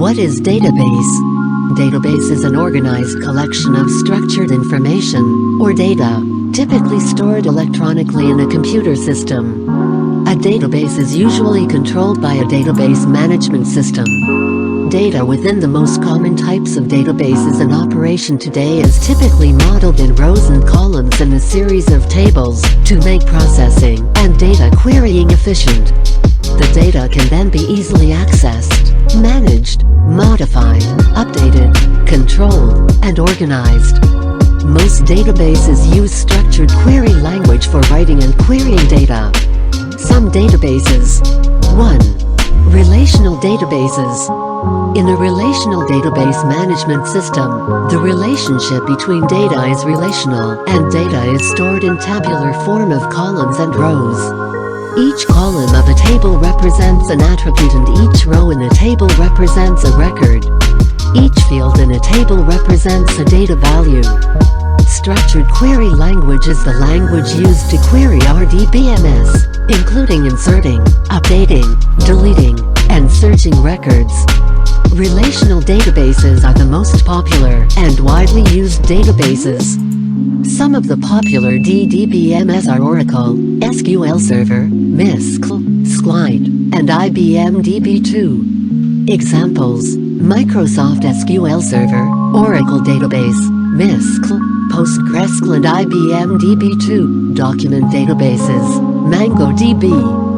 What is database? Database is an organized collection of structured information, or data, typically stored electronically in a computer system. A database is usually controlled by a database management system. Data within the most common types of databases in operation today is typically modeled in rows and columns in a series of tables to make processing and data querying efficient. The data can then be easily accessed, managed, modified, updated, controlled, and organized. Most databases use structured query language for writing and querying data. Some databases. 1. Relational databases. In a relational database management system, the relationship between data is relational, and data is stored in tabular form of columns and rows. Each column of a table represents an attribute and each row in a table represents a record. Each field in a table represents a data value. Structured query language is the language used to query RDBMS, including inserting, updating, deleting, and searching records. Relational databases are the most popular and widely used databases. Some of the popular DDBMS are Oracle, SQL Server, MySQL, SQLite, and IBM DB2. Examples: Microsoft SQL Server, Oracle Database, MySQL, PostgreSQL and IBM DB2. Document databases, MongoDB.